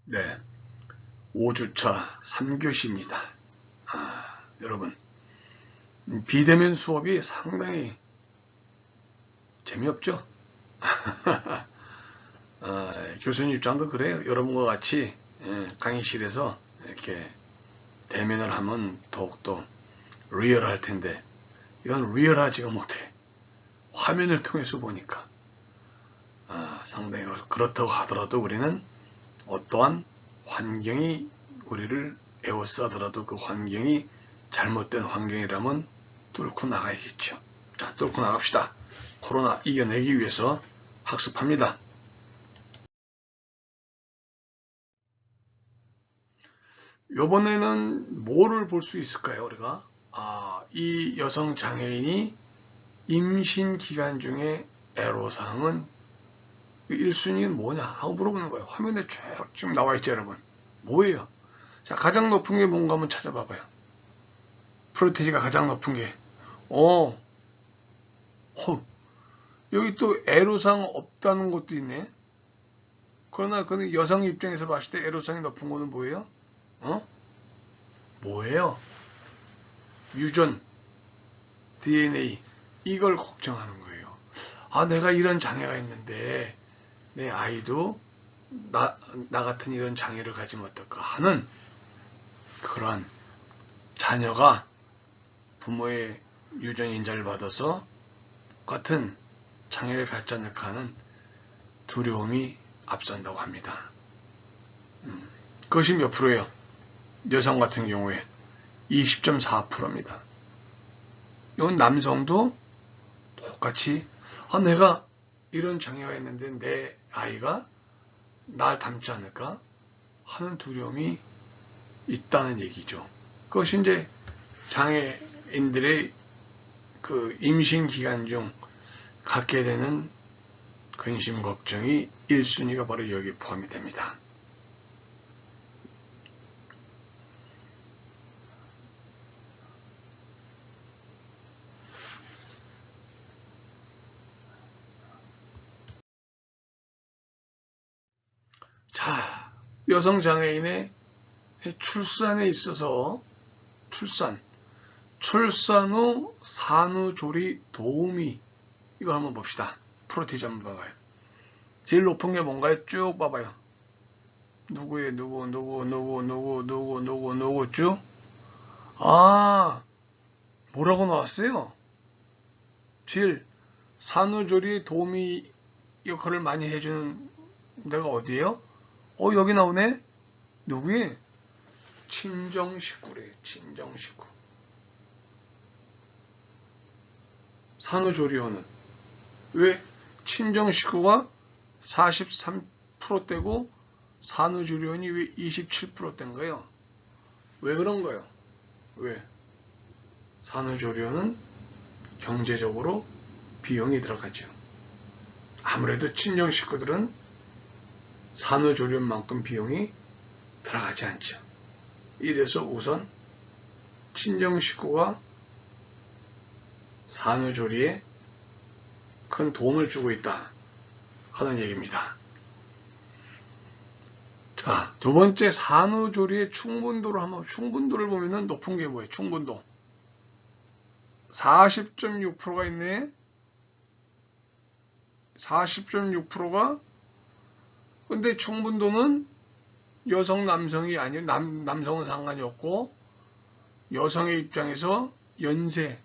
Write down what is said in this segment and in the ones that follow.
네, 5주차 3교시입니다. 여러분, 비대면 수업이 상당히 재미없죠? 교수님 입장도 그래요. 여러분과 같이 강의실에서 이렇게 대면을 하면 더욱더 리얼할 텐데, 이건 리얼하지가 못해. 화면을 통해서 보니까. 상당히 그렇다고 하더라도 우리는 어떠한 환경이 우리를 에워싸더라도 그 환경이 잘못된 환경이라면 뚫고 나가야겠죠. 자, 뚫고 나갑시다. 코로나 이겨내기 위해서 학습합니다. 이번에는 뭐를 볼 수 있을까요, 우리가? 이 여성 장애인이 임신 기간 중에 애로사항은 1순위는 뭐냐 하고 물어보는 거예요. 화면에 쭉 나와 있죠, 여러분. 뭐예요? 자, 가장 높은 게 뭔가 한번 찾아봐봐요. 프로테지가 가장 높은 게. 여기 또 애로사항 없다는 것도 있네. 그러나 그 여성 입장에서 봤을 때 애로사항이 높은 거는 뭐예요? 뭐예요? 유전, DNA, 이걸 걱정하는 거예요. 내가 이런 장애가 있는데 내 아이도 나 같은 이런 장애를 가지면 어떨까 하는 그런 자녀가 부모의 유전 인자를 받아서 똑같은 장애를 갖지 않을까 하는 두려움이 앞선다고 합니다. 그것이 몇 프로예요? 여성 같은 경우에 20.4%입니다. 이건 남성도 똑같이 내가 이런 장애가 있는데 내 아이가 날 닮지 않을까 하는 두려움이 있다는 얘기죠. 그것이 이제 장애인들의 그 임신 기간 중 갖게 되는 근심 걱정이 1순위가 바로 여기에 포함이 됩니다. 자, 여성 장애인의 출산에 있어서 출산 후 산후조리 도우미, 이걸 한번 봅시다. 프로티지 한번 봐봐요. 제일 높은 게 뭔가요? 쭉 봐봐요. 누구의 누구 쭉. 뭐라고 나왔어요? 제일 산후조리 도우미 역할을 많이 해주는 데가 어디예요? 여기 나오네? 누구의? 친정식구래. 친정식구. 산후조리원은 왜 친정식구가 43%대고 산후조리원이 왜 27%대인가요? 왜 그런 거예요? 왜? 산후조리원은 경제적으로 비용이 들어가죠. 아무래도 친정식구들은 산후조리원만큼 비용이 들어가지 않죠. 이래서 우선 친정식구가 산후조리에 큰 도움을 주고 있다 하는 얘기입니다. 자, 두 번째, 산후조리의 충분도를 보면은 높은 게 뭐예요? 충분도 40.6%가 있네. 40.6%가. 근데 충분도는 여성 남성이 아니에요. 남성은 상관이 없고, 여성의 입장에서 연세,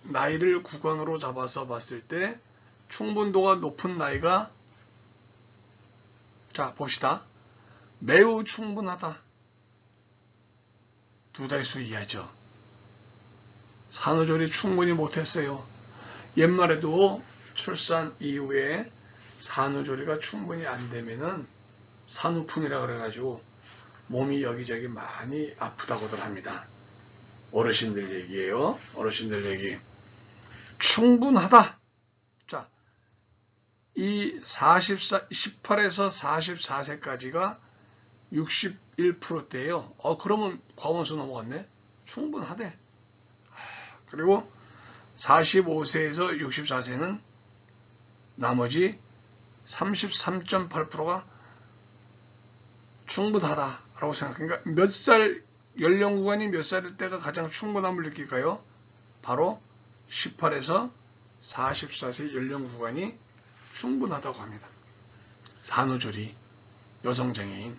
나이를 구간으로 잡아서 봤을 때 충분도가 높은 나이가, 자 봅시다. 매우 충분하다. 2달수 이하죠. 산후조리 충분히 못했어요. 옛말에도 출산 이후에 산후조리가 충분히 안 되면은 산후풍이라 그래가지고 몸이 여기저기 많이 아프다고들 합니다. 어르신들 얘기예요. 어르신들 얘기. 충분하다. 자, 이 18에서 44세까지가 61%대예요. 그러면 과원수 넘어갔네. 충분하대. 그리고 45세에서 64세는 나머지 33.8%가 충분하다라고 생각합니다. 그러니까 몇 살, 연령 구간이 몇 살일 때가 가장 충분함을 느낄까요? 바로 18에서 44세 연령 구간이 충분하다고 합니다. 산후조리, 여성장애인.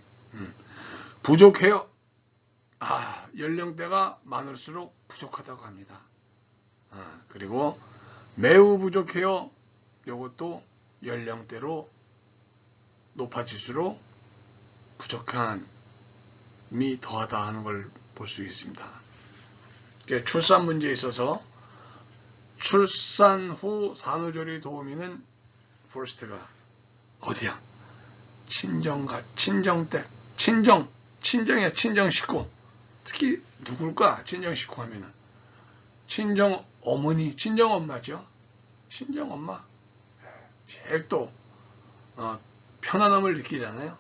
부족해요. 연령대가 많을수록 부족하다고 합니다. 그리고 매우 부족해요. 이것도 연령대로 높아질수록 부족함이 더하다 하는 걸 볼 수 있습니다. 출산 문제에 있어서 출산 후 산후조리 도우미는 first가 어디야? 친정댁, 친정이야, 친정 식구. 특히 누굴까? 친정 식구 하면은 친정 어머니, 친정 엄마죠. 친정 엄마. 제일 또 편안함을 느끼잖아요.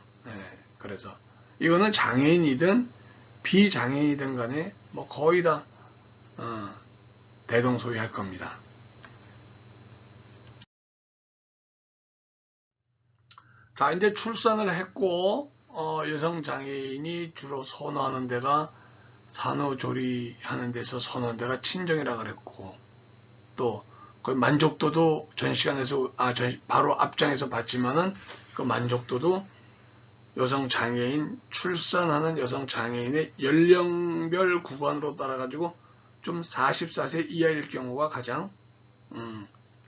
그래서 이거는 장애인이든 비장애인이든 간에 뭐 거의 다 대동소이할 겁니다. 자, 이제 출산을 했고 여성 장애인이 주로 선호하는 데가 산후조리 하는 데서 선호하는 데가 친정이라 그랬고, 또 그 만족도도 전 시간에서 바로 앞장에서 봤지만은 그 만족도도 여성 장애인, 출산하는 여성 장애인의 연령별 구간으로 따라가지고 좀 44세 이하일 경우가 가장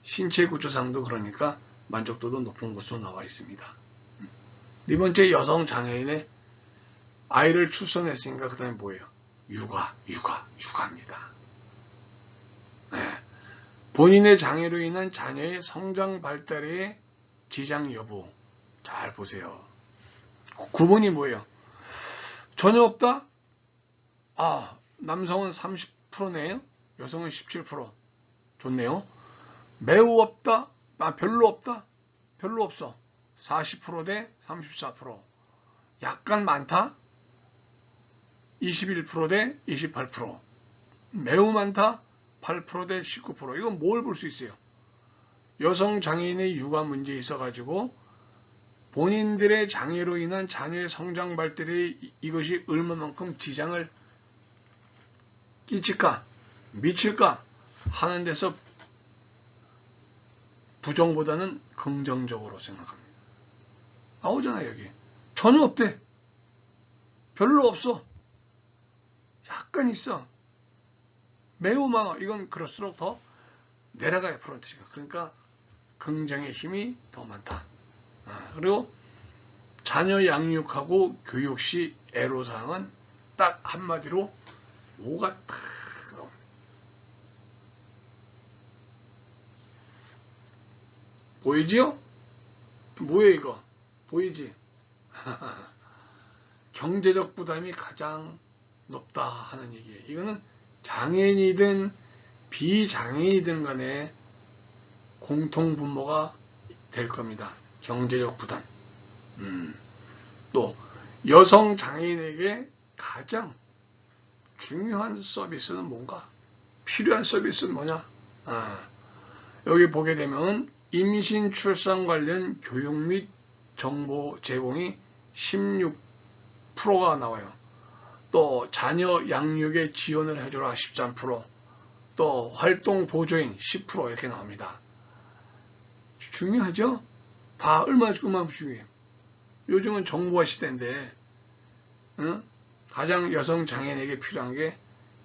신체 구조상도 그러니까 만족도도 높은 것으로 나와 있습니다. 네 번째, 여성 장애인의 아이를 출산했으니까 그 다음에 뭐예요? 육아입니다. 본인의 장애로 인한 자녀의 성장 발달에 지장 여부 잘 보세요. 9번이 뭐예요? 전혀 없다? 남성은 30%네요. 여성은 17%. 좋네요. 매우 없다? 별로 없다? 별로 없어. 40% 대 34%. 약간 많다? 21% 대 28%. 매우 많다? 8% 대 19%. 이건 뭘 볼 수 있어요? 여성 장애인의 육아 문제에 있어가지고 본인들의 장애로 인한 자녀의 성장 발달에 이것이 얼마만큼 지장을 끼칠까, 미칠까 하는 데서 부정보다는 긍정적으로 생각합니다. 나오잖아요, 여기. 전혀 없대. 별로 없어. 약간 있어. 매우 많아. 이건 그럴수록 더 내려가요, 프론트가. 그러니까 긍정의 힘이 더 많다. 그리고 자녀 양육하고 교육 시 애로사항은 딱 한마디로 뭐가 탁 나옵니다. 보이지요? 뭐예요 이거? 보이지? 경제적 부담이 가장 높다 하는 얘기예요. 이거는 장애인이든 비장애인이든 간에 공통 분모가 될 겁니다. 경제적 부담. 또 여성 장애인에게 가장 중요한 서비스는 뭔가? 필요한 서비스는 뭐냐? 여기 보게 되면 임신 출산 관련 교육 및 정보 제공이 16%가 나와요. 또 자녀 양육에 지원을 해주라 13%, 또 활동 보조인 10% 이렇게 나옵니다. 중요하죠? 다 얼마나 중요해요. 요즘은 정보화 시대인데 가장 여성 장애인에게 필요한 게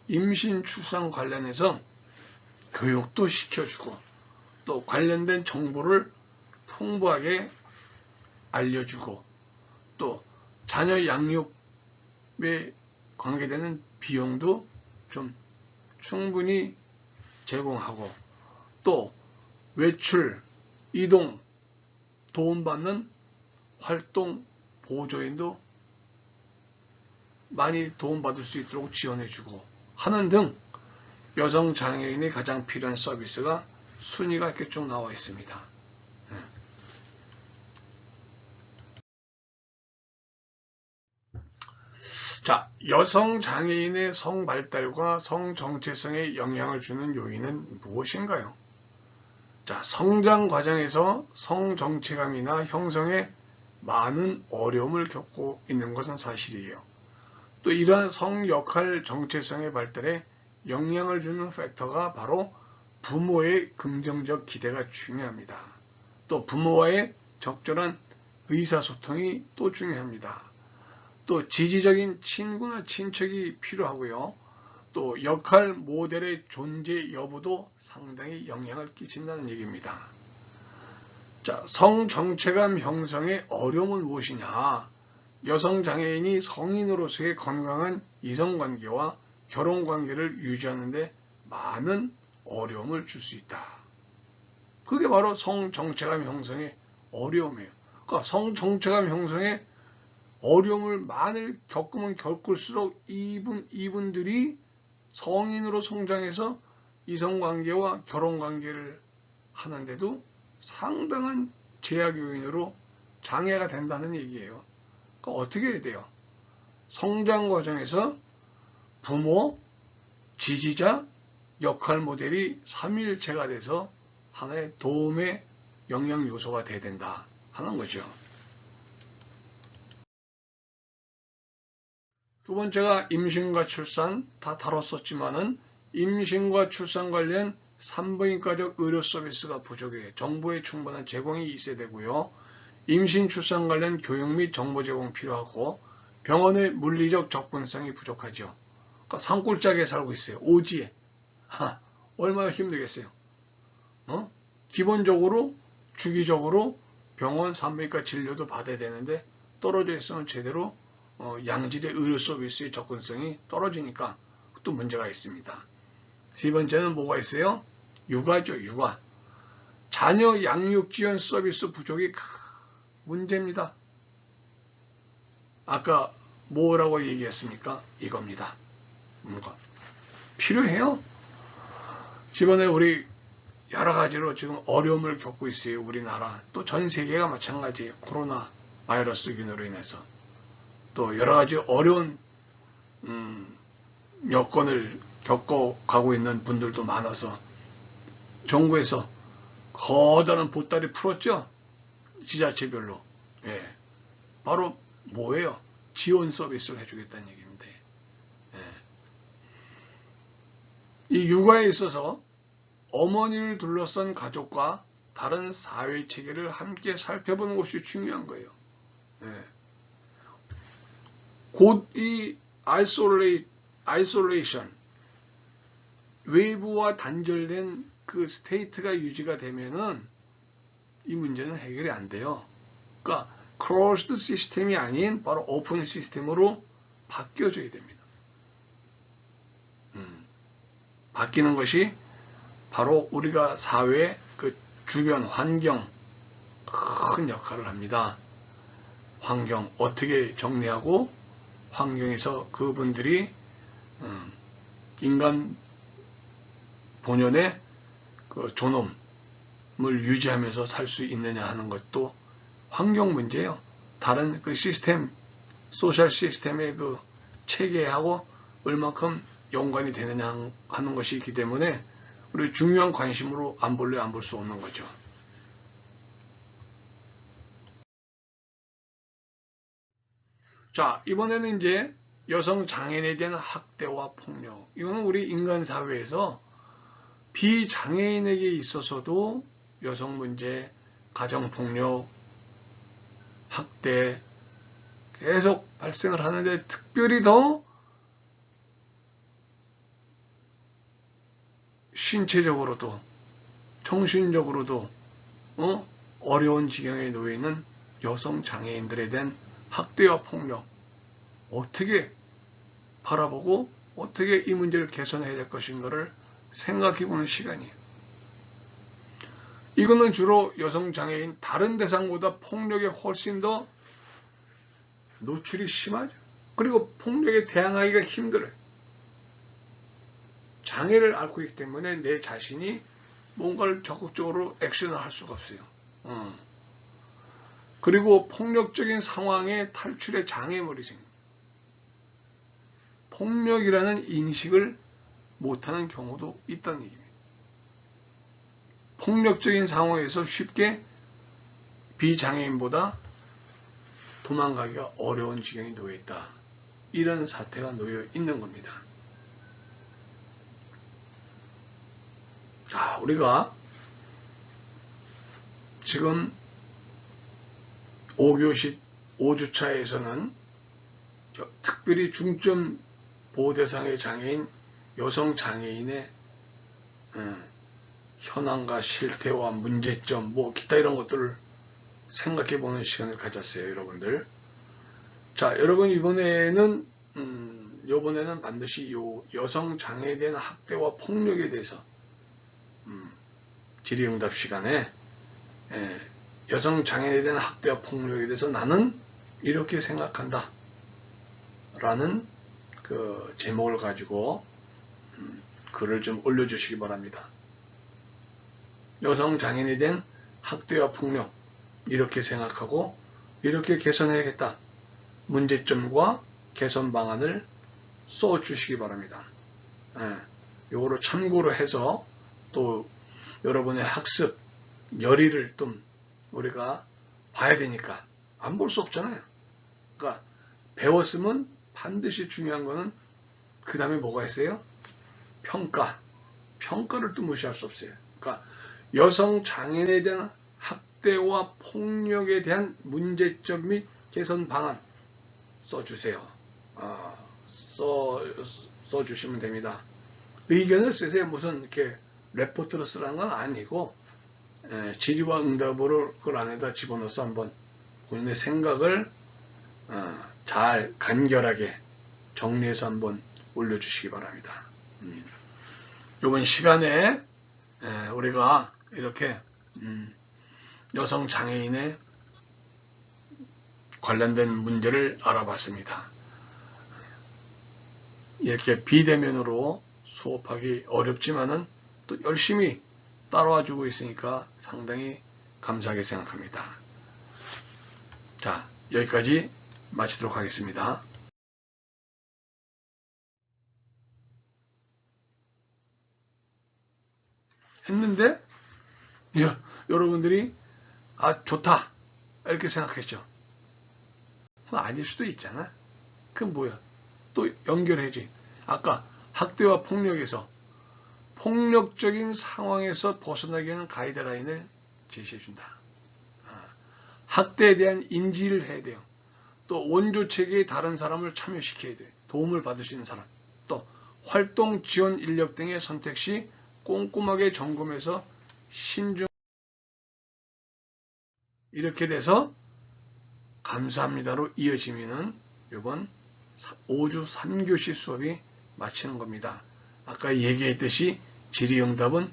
임신 출산 관련해서 교육도 시켜주고 또 관련된 정보를 풍부하게 알려주고 또 자녀 양육에 관계되는 비용도 좀 충분히 제공하고 또 외출, 이동, 도움받는 활동 보조인도 많이 도움받을 수 있도록 지원해주고 하는 등 여성 장애인이 가장 필요한 서비스가 순위가 이렇게 쭉 나와 있습니다. 자, 여성 장애인의 성 발달과 성 정체성에 영향을 주는 요인은 무엇인가요? 자, 성장 과정에서 성 정체감이나 형성에 많은 어려움을 겪고 있는 것은 사실이에요. 또 이러한 성 역할 정체성의 발달에 영향을 주는 팩터가 바로 부모의 긍정적 기대가 중요합니다. 또 부모와의 적절한 의사소통이 또 중요합니다. 또 지지적인 친구나 친척이 필요하고요. 또 역할 모델의 존재 여부도 상당히 영향을 끼친다는 얘기입니다. 자, 성 정체감 형성의 어려움은 무엇이냐? 여성 장애인이 성인으로서의 건강한 이성관계와 결혼관계를 유지하는 데 많은 어려움을 줄 수 있다. 그게 바로 성 정체감 형성의 어려움이에요. 그러니까 성 정체감 형성의 어려움을 많이 겪으면 겪을수록 이분들이 성인으로 성장해서 이성관계와 결혼관계를 하는데도 상당한 제약 요인으로 장애가 된다는 얘기예요. 그러니까 어떻게 해야 돼요? 성장 과정에서 부모, 지지자, 역할 모델이 삼위일체가 돼서 하나의 도움의 영향 요소가 돼야 된다 하는 거죠. 두 번째가 임신과 출산 다 다뤘었지만은 임신과 출산 관련 산부인과적 의료 서비스가 부족해 정보의 충분한 제공이 있어야 되고요. 임신 출산 관련 교육 및 정보 제공 필요하고 병원의 물리적 접근성이 부족하죠. 그러니까 산골짜기에 살고 있어요. 오지에. 얼마나 힘들겠어요. 기본적으로 주기적으로 병원 산부인과 진료도 받아야 되는데 떨어져 있으면 제대로 양질의 의료 서비스의 접근성이 떨어지니까 또 문제가 있습니다. 세 번째는 뭐가 있어요? 육아죠, 육아. 자녀 양육 지원 서비스 부족이 문제입니다. 아까 뭐라고 얘기했습니까? 이겁니다. 뭔가 필요해요. 이번에 우리 여러 가지로 지금 어려움을 겪고 있어요. 우리나라 또 전 세계가 마찬가지예요. 코로나 바이러스 균으로 인해서 또 여러 가지 어려운 여건을 겪어가고 있는 분들도 많아서 정부에서 거대한 보따리 풀었죠. 지자체별로. 예. 바로 뭐예요? 지원 서비스를 해주겠다는 얘기입니다. 예. 이 육아에 있어서 어머니를 둘러싼 가족과 다른 사회 체계를 함께 살펴보는 것이 중요한 거예요. 예. 곧 이 아이솔레이션, 외부와 단절된 그 스테이트가 유지가 되면은 이 문제는 해결이 안 돼요. 그러니까 closed 시스템이 아닌 바로 오픈 시스템으로 바뀌어져야 됩니다. 바뀌는 것이 바로 우리가 사회의 그 주변 환경 큰 역할을 합니다. 환경 어떻게 정리하고 환경에서 그분들이 인간 본연의 그 존엄을 유지하면서 살 수 있느냐 하는 것도 환경 문제예요. 다른 그 시스템, 소셜 시스템의 그 체계하고 얼만큼 연관이 되느냐 하는 것이 있기 때문에 우리 중요한 관심으로 안 볼래 안 볼 수 없는 거죠. 자, 이번에는 이제 여성 장애인에 대한 학대와 폭력. 이거는 우리 인간 사회에서 비장애인에게 있어서도 여성 문제, 가정폭력, 학대 계속 발생을 하는데 특별히 더 신체적으로도 정신적으로도 어려운 지경에 놓여 있는 여성 장애인들에 대한 학대와 폭력 어떻게 바라보고 어떻게 이 문제를 개선해야 될 것인가를 생각해보는 시간이에요. 이거는 주로 여성 장애인 다른 대상보다 폭력에 훨씬 더 노출이 심하죠. 그리고 폭력에 대항하기가 힘들어요. 장애를 앓고 있기 때문에 내 자신이 뭔가를 적극적으로 액션을 할 수가 없어요. 그리고 폭력적인 상황에 탈출의 장애물이 생깁니다. 폭력이라는 인식을 못하는 경우도 있다는 얘기입니다. 폭력적인 상황에서 쉽게 비장애인보다 도망가기가 어려운 지경에 놓여 있다. 이런 사태가 놓여 있는 겁니다. 자, 우리가 지금 5교시 5주차에서는 특별히 중점 보호 대상의 장애인 여성 장애인의 현황과 실태와 문제점 뭐 기타 이런 것들을 생각해 보는 시간을 가졌어요, 여러분들. 자, 여러분 이번에는 반드시 요 여성 장애에 대한 학대와 폭력에 대해서 질의응답 시간에 여성 장애에 대한 학대와 폭력에 대해서 나는 이렇게 생각한다 라는 그 제목을 가지고 글을 좀 올려주시기 바랍니다. 여성 장애인에 대한 학대와 폭력 이렇게 생각하고 이렇게 개선해야겠다. 문제점과 개선 방안을 써주시기 바랍니다. 요거를 참고로 해서 또 여러분의 학습 열의를 좀 우리가 봐야 되니까 안 볼 수 없잖아요. 그러니까 배웠으면 반드시 중요한 거는 그 다음에 뭐가 있어요? 평가를 또 무시할 수 없어요. 그러니까 여성 장애인에 대한 학대와 폭력에 대한 문제점 및 개선 방안 써주세요. 써주시면 됩니다. 의견을 쓰세요. 무슨 이렇게 레포트로 쓰라는 건 아니고 질의와 응답으로 그 안에다 집어넣어서 한번 본인의 생각을 잘 간결하게 정리해서 한번 올려주시기 바랍니다. 이번 시간에 우리가 이렇게 여성 장애인의 관련된 문제를 알아봤습니다. 이렇게 비대면으로 수업하기 어렵지만은 또 열심히 따라와 주고 있으니까 상당히 감사하게 생각합니다. 자, 여기까지 마치도록 하겠습니다. 했는데 여러분들이 좋다 이렇게 생각했죠. 아닐 수도 있잖아. 그럼 뭐야? 또 연결해지. 아까 학대와 폭력에서 폭력적인 상황에서 벗어나기 위한 가이드라인을 제시해준다. 학대에 대한 인지를 해야 돼요. 또 원조체계에 다른 사람을 참여시켜야 돼요. 도움을 받을 수 있는 사람. 또 활동 지원 인력 등의 선택 시 꼼꼼하게 점검해서 신중. 이렇게 돼서 감사합니다로 이어지면은 이번 5주 3교시 수업이 마치는 겁니다. 아까 얘기했듯이 질의응답은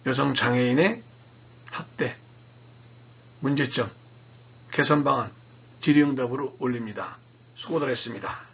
여성 장애인의 학대, 문제점, 개선 방안, 질의응답으로 올립니다. 수고들 했습니다.